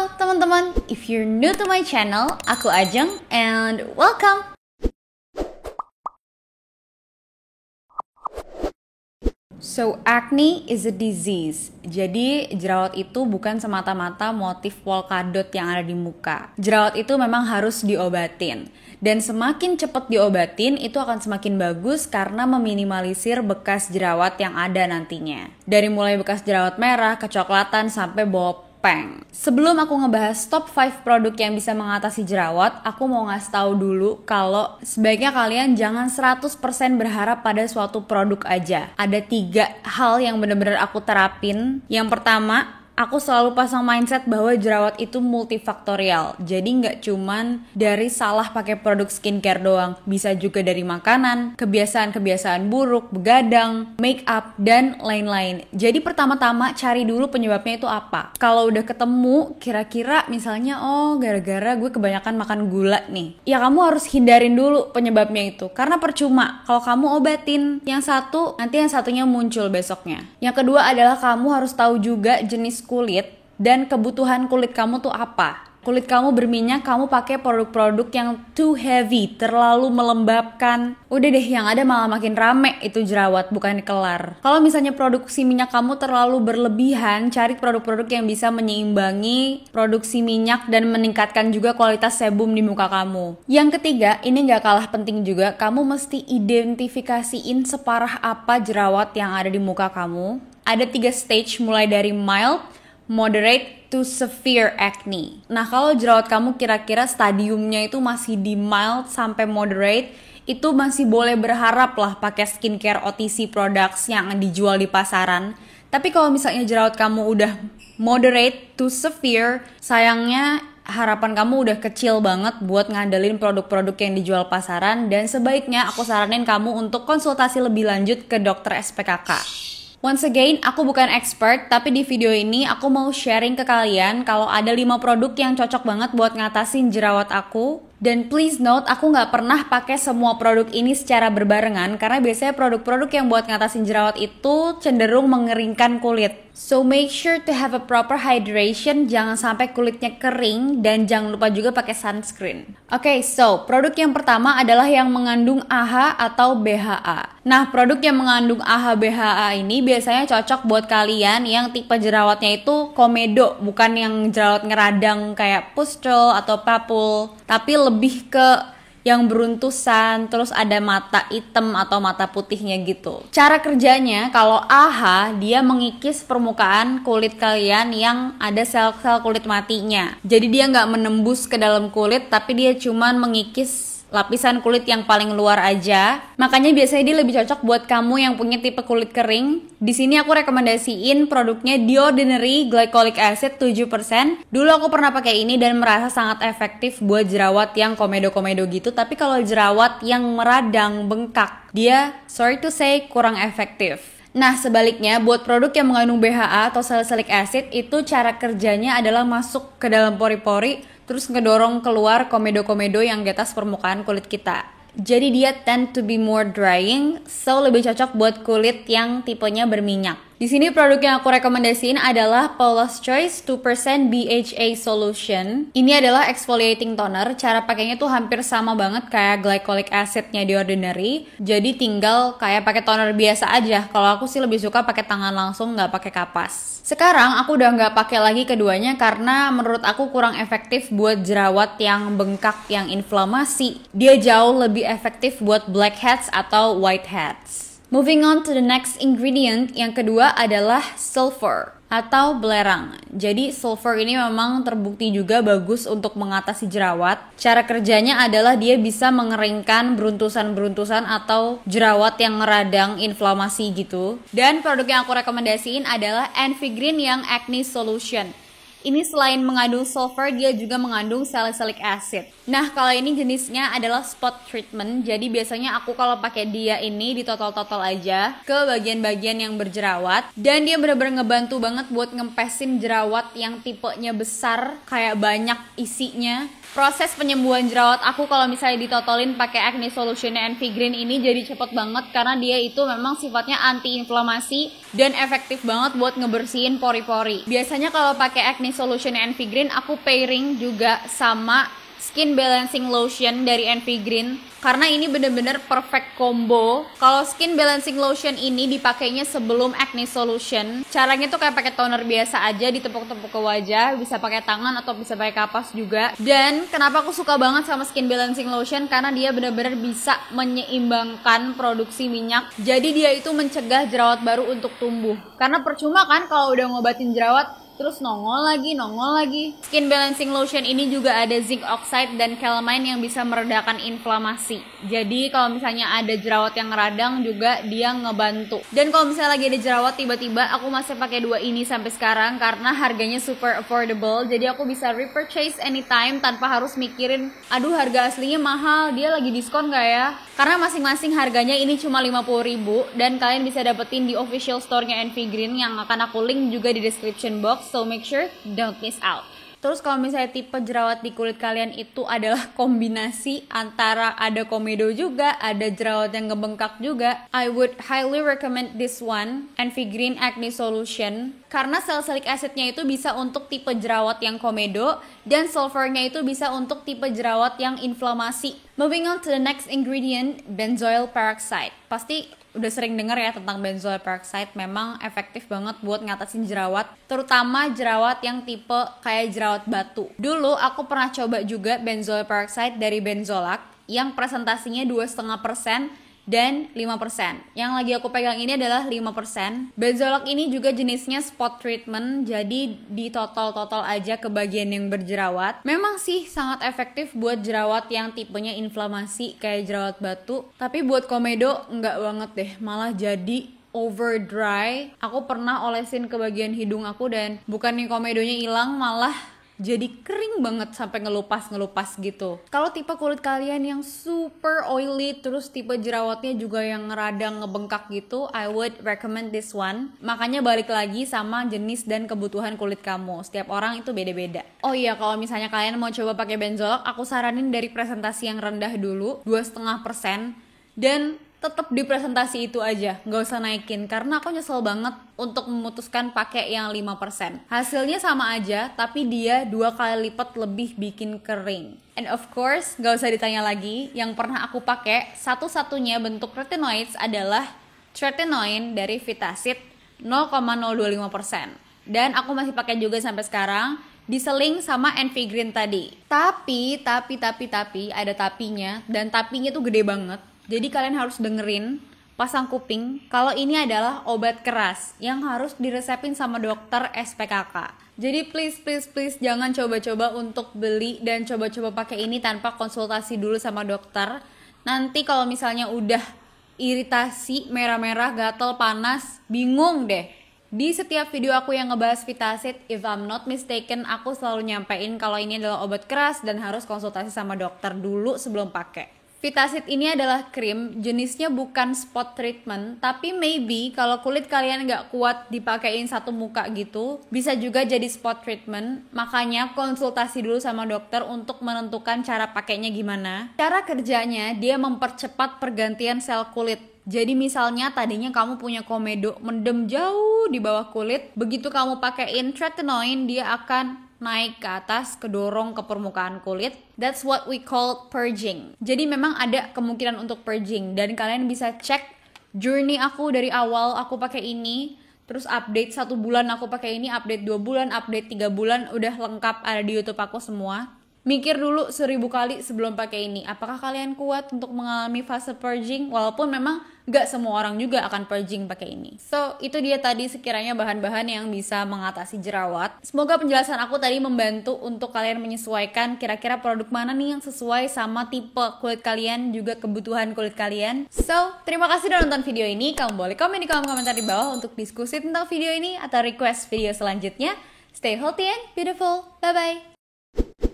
Halo teman-teman, if you're new to my channel, aku Ajeng and welcome! So, acne is a disease. Jadi, jerawat itu bukan semata-mata motif polkadot yang ada di muka. Jerawat itu memang harus diobatin. Dan semakin cepat diobatin, itu akan semakin bagus karena meminimalisir bekas jerawat yang ada nantinya. Dari mulai bekas jerawat merah, kecoklatan, sampai bau peng. Sebelum aku ngebahas top 5 produk yang bisa mengatasi jerawat, aku mau ngasih tahu dulu kalau sebaiknya kalian jangan 100% berharap pada suatu produk aja. Ada 3 hal yang benar-benar aku terapin. Yang pertama, aku selalu pasang mindset bahwa jerawat itu multifaktorial. Jadi nggak cuman dari salah pakai produk skincare doang. Bisa juga dari makanan, kebiasaan-kebiasaan buruk, begadang, make up, dan lain-lain. Jadi pertama-tama cari dulu penyebabnya itu apa. Kalau udah ketemu, kira-kira misalnya gara-gara gue kebanyakan makan gula nih. Ya kamu harus hindarin dulu penyebabnya itu. Karena percuma kalau kamu obatin yang satu, nanti yang satunya muncul besoknya. Yang kedua adalah kamu harus tahu juga jenis kulit dan kebutuhan kulit kamu tuh apa. Kulit kamu berminyak, kamu pakai produk-produk yang too heavy, terlalu melembabkan. Udah deh, yang ada malah makin rame itu jerawat, bukan kelar. Kalau misalnya produksi minyak kamu terlalu berlebihan, cari produk-produk yang bisa menyeimbangi produksi minyak dan meningkatkan juga kualitas sebum di muka kamu. Yang ketiga, ini gak kalah penting juga, kamu mesti identifikasiin separah apa jerawat yang ada di muka kamu. Ada 3 stage mulai dari mild, moderate to severe acne. Nah, kalau jerawat kamu kira-kira stadiumnya itu masih di mild sampai moderate, itu masih boleh berharap lah pakai skincare OTC products yang dijual di pasaran. Tapi kalau misalnya jerawat kamu udah moderate to severe, sayangnya harapan kamu udah kecil banget buat ngandelin produk-produk yang dijual pasaran, dan sebaiknya aku saranin kamu untuk konsultasi lebih lanjut ke dokter SPKK. Once again, aku bukan expert, tapi di video ini aku mau sharing ke kalian kalau ada 5 produk yang cocok banget buat ngatasin jerawat aku. Dan please note, aku nggak pernah pakai semua produk ini secara berbarengan karena biasanya produk-produk yang buat ngatasin jerawat itu cenderung mengeringkan kulit. So make sure to have a proper hydration, jangan sampai kulitnya kering, dan jangan lupa juga pakai sunscreen. Oke, so produk yang pertama adalah yang mengandung AHA atau BHA. Nah, produk yang mengandung AHA BHA ini biasanya cocok buat kalian yang tipe jerawatnya itu komedo, bukan yang jerawat ngeradang kayak pustule atau papul, tapi lebih ke yang beruntusan, terus ada mata hitam atau mata putihnya gitu. Cara kerjanya, kalau AHA, dia mengikis permukaan kulit kalian yang ada sel-sel kulit matinya. Jadi dia nggak menembus ke dalam kulit, tapi dia cuman mengikis lapisan kulit yang paling luar aja. Makanya biasanya dia lebih cocok buat kamu yang punya tipe kulit kering. Di sini aku rekomendasiin produknya The Ordinary Glycolic Acid 7%. Dulu aku pernah pakai ini dan merasa sangat efektif buat jerawat yang komedo-komedo gitu. Tapi kalau jerawat yang meradang, bengkak, dia sorry to say kurang efektif. Nah, sebaliknya buat produk yang mengandung BHA atau salicylic acid, itu cara kerjanya adalah masuk ke dalam pori-pori terus ngedorong keluar komedo-komedo yang di atas permukaan kulit kita. Jadi dia tend to be more drying, so lebih cocok buat kulit yang tipenya berminyak. Di sini produk yang aku rekomendasiin adalah Paula's Choice 2% BHA Solution. Ini adalah exfoliating toner. Cara pakainya tuh hampir sama banget kayak glycolic acidnya di Ordinary. Jadi tinggal kayak pakai toner biasa aja. Kalau aku sih lebih suka pakai tangan langsung, nggak pakai kapas. Sekarang aku udah nggak pakai lagi keduanya karena menurut aku kurang efektif buat jerawat yang bengkak, yang inflamasi. Dia jauh lebih efektif buat blackheads atau whiteheads. Moving on to the next ingredient, yang kedua adalah sulfur atau belerang. Jadi sulfur ini memang terbukti juga bagus untuk mengatasi jerawat. Cara kerjanya adalah dia bisa mengeringkan beruntusan-beruntusan atau jerawat yang meradang, inflamasi gitu. Dan produk yang aku rekomendasiin adalah Envigreen yang Acne Solution. Ini selain mengandung sulfur, dia juga mengandung salicylic acid. Nah, kalau ini jenisnya adalah spot treatment. Jadi biasanya aku kalau pakai dia ini ditotol-totol aja ke bagian-bagian yang berjerawat. Dan dia benar-benar ngebantu banget buat ngempesin jerawat yang tipenya besar, kayak banyak isinya. Proses penyembuhan jerawat aku kalau misalnya ditotolin pakai Acne Solution Envigreen ini jadi cepet banget karena dia itu memang sifatnya anti-inflamasi dan efektif banget buat ngebersihin pori-pori. Biasanya kalau pakai Acne acne solution Envy Green aku pairing juga sama skin balancing lotion dari Envy Green karena ini bener-bener perfect combo. Kalau skin balancing lotion ini dipakainya sebelum acne solution. Caranya tuh kayak pakai toner biasa aja, ditepuk-tepuk ke wajah, bisa pakai tangan atau bisa pakai kapas juga. Dan kenapa aku suka banget sama skin balancing lotion karena dia bener-bener bisa menyeimbangkan produksi minyak. Jadi dia itu mencegah jerawat baru untuk tumbuh. Karena percuma kan kalau udah ngobatin jerawat terus nongol lagi. Skin balancing lotion ini juga ada zinc oxide dan calamine yang bisa meredakan inflamasi. Jadi kalau misalnya ada jerawat yang radang juga dia ngebantu. Dan kalau misalnya lagi ada jerawat tiba-tiba aku masih pakai dua ini sampai sekarang karena harganya super affordable. Jadi aku bisa repurchase anytime tanpa harus mikirin, aduh harga aslinya mahal, dia lagi diskon gak ya? Karena masing-masing harganya ini cuma 50.000 dan kalian bisa dapetin di official store-nya Envy Green yang akan aku link juga di description box. So make sure don't miss out. Terus kalau misalnya tipe jerawat di kulit kalian itu adalah kombinasi antara ada komedo juga, ada jerawat yang ngebengkak juga, I would highly recommend this one, Envy Green Acne Solution. Karena salicylic acidnya itu bisa untuk tipe jerawat yang komedo dan sulfurnya itu bisa untuk tipe jerawat yang inflamasi. Moving on to the next ingredient, benzoyl peroxide. Pasti udah sering denger ya tentang benzoyl peroxide, memang efektif banget buat ngatasin jerawat, terutama jerawat yang tipe kayak jerawat batu. Dulu aku pernah coba juga benzoyl peroxide dari Benzolac yang presentasinya 2,5% dan 5%. Yang lagi aku pegang ini adalah 5%. Benzolac ini juga jenisnya spot treatment, jadi ditotol-totol aja ke bagian yang berjerawat. Memang sih sangat efektif buat jerawat yang tipenya inflamasi kayak jerawat batu, tapi buat komedo enggak banget deh, malah jadi over dry. Aku pernah olesin ke bagian hidung aku dan bukannya komedonya hilang, malah jadi kering banget sampai ngelupas gitu. Kalau tipe kulit kalian yang super oily terus tipe jerawatnya juga yang radang ngebengkak gitu, I would recommend this one. Makanya balik lagi sama jenis dan kebutuhan kulit kamu. Setiap orang itu beda-beda. Oh iya, kalau misalnya kalian mau coba pakai Benzolac, aku saranin dari presentasi yang rendah dulu, 2,5%, dan tetap di presentasi itu aja, nggak usah naikin karena aku nyesel banget untuk memutuskan pakai yang 5%. Hasilnya sama aja, tapi dia 2 kali lipat lebih bikin kering. And of course, nggak usah ditanya lagi, yang pernah aku pakai satu-satunya bentuk retinoids adalah tretinoin dari Vitasit 0,025%. Dan aku masih pakai juga sampai sekarang, diseling sama Envy Green tadi. Tapi ada tapinya, dan tapinya tuh gede banget. Jadi kalian harus dengerin, pasang kuping, kalau ini adalah obat keras yang harus diresepin sama dokter SPKK. Jadi please jangan coba-coba untuk beli dan coba-coba pakai ini tanpa konsultasi dulu sama dokter. Nanti kalau misalnya udah iritasi, merah-merah, gatel, panas, bingung deh. Di setiap video aku yang ngebahas Vitasit, if I'm not mistaken, aku selalu nyampein kalau ini adalah obat keras dan harus konsultasi sama dokter dulu sebelum pakai. Vitasit ini adalah krim, jenisnya bukan spot treatment, tapi maybe kalau kulit kalian nggak kuat dipakein satu muka gitu, bisa juga jadi spot treatment. Makanya konsultasi dulu sama dokter untuk menentukan cara pakainya gimana. Cara kerjanya, dia mempercepat pergantian sel kulit. Jadi misalnya tadinya kamu punya komedo mendem jauh di bawah kulit, begitu kamu pakein tretinoin, dia akan naik ke atas, kedorong ke permukaan kulit. That's what we call purging. Jadi memang ada kemungkinan untuk purging dan kalian bisa cek journey aku dari awal aku pakai ini, terus update 1 bulan aku pakai ini, update 2 bulan, update 3 bulan, udah lengkap ada di YouTube aku semua. Mikir dulu 1000 kali sebelum pakai ini. Apakah kalian kuat untuk mengalami fase purging? Walaupun memang gak semua orang juga akan purging pakai ini. So, itu dia tadi sekiranya bahan-bahan yang bisa mengatasi jerawat. Semoga penjelasan aku tadi membantu untuk kalian menyesuaikan kira-kira produk mana nih yang sesuai sama tipe kulit kalian, juga kebutuhan kulit kalian. So, terima kasih udah nonton video ini. Kamu boleh komen di kolom komentar di bawah untuk diskusi tentang video ini atau request video selanjutnya. Stay healthy and beautiful. Bye-bye.